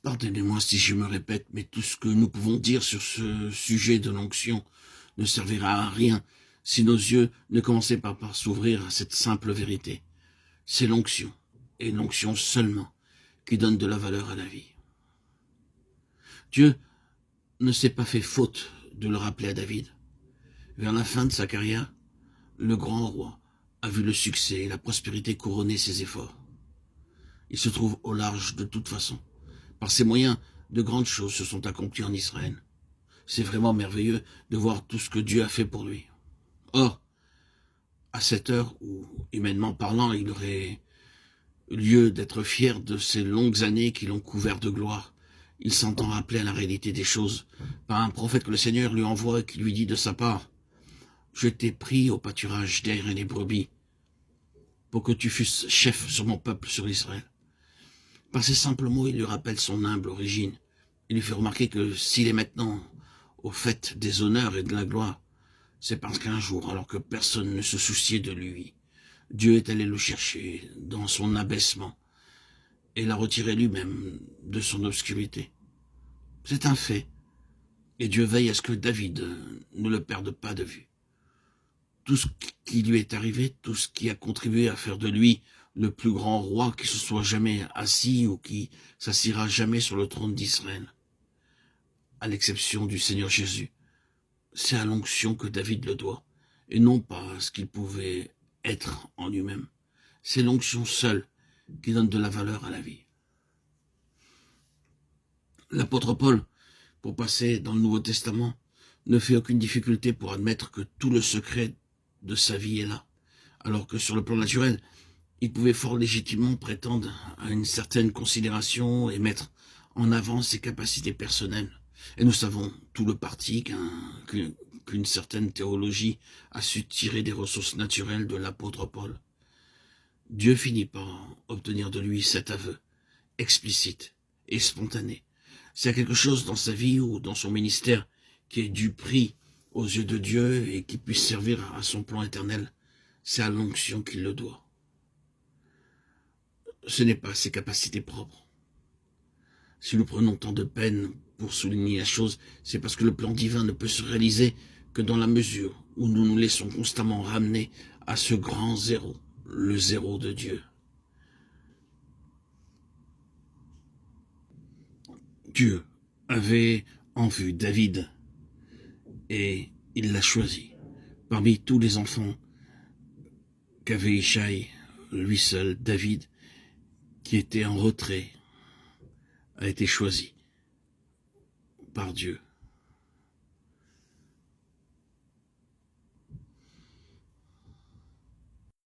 Pardonnez-moi si je me répète, mais tout ce que nous pouvons dire sur ce sujet de l'onction ne servira à rien si nos yeux ne commençaient pas par s'ouvrir à cette simple vérité. C'est l'onction, et l'onction seulement, qui donne de la valeur à la vie. Dieu ne s'est pas fait faute de le rappeler à David. Vers la fin de sa carrière, le grand roi a vu le succès et la prospérité couronner ses efforts. Il se trouve au large de toute façon. Par ses moyens, de grandes choses se sont accomplies en Israël. C'est vraiment merveilleux de voir tout ce que Dieu a fait pour lui. Or, à cette heure où, humainement parlant, il aurait lieu d'être fier de ces longues années qui l'ont couvert de gloire, il s'entend rappeler à la réalité des choses par un prophète que le Seigneur lui envoie et qui lui dit de sa part « Je t'ai pris au pâturage d'Air et les brebis pour que tu fusses chef sur mon peuple, sur Israël. » Par ces simples mots, il lui rappelle son humble origine. Il lui fait remarquer que s'il est maintenant au fait des honneurs et de la gloire, c'est parce qu'un jour, alors que personne ne se souciait de lui, Dieu est allé le chercher dans son abaissement et l'a retiré lui-même de son obscurité. C'est un fait, et Dieu veille à ce que David ne le perde pas de vue. Tout ce qui lui est arrivé, tout ce qui a contribué à faire de lui le plus grand roi qui se soit jamais assis ou qui s'assiera jamais sur le trône d'Israël, à l'exception du Seigneur Jésus, c'est à l'onction que David le doit, et non pas à ce qu'il pouvait être en lui-même. C'est l'onction seule qui donne de la valeur à la vie. L'apôtre Paul, pour passer dans le Nouveau Testament, ne fait aucune difficulté pour admettre que tout le secret de sa vie est là, alors que sur le plan naturel, il pouvait fort légitimement prétendre à une certaine considération et mettre en avant ses capacités personnelles. Et nous savons tout le parti qu'une certaine théologie a su tirer des ressources naturelles de l'apôtre Paul. Dieu finit par obtenir de lui cet aveu, explicite et spontané. S'il y a quelque chose dans sa vie ou dans son ministère qui est du prix aux yeux de Dieu et qui puisse servir à son plan éternel, c'est à l'onction qu'il le doit. Ce n'est pas ses capacités propres. Si nous prenons tant de peine pour souligner la chose, c'est parce que le plan divin ne peut se réaliser que dans la mesure où nous nous laissons constamment ramener à ce grand zéro, le zéro de Dieu. Dieu avait en vue David et il l'a choisi. Parmi tous les enfants qu'avait Ishaï, lui seul, David, qui était en retrait, a été choisi par Dieu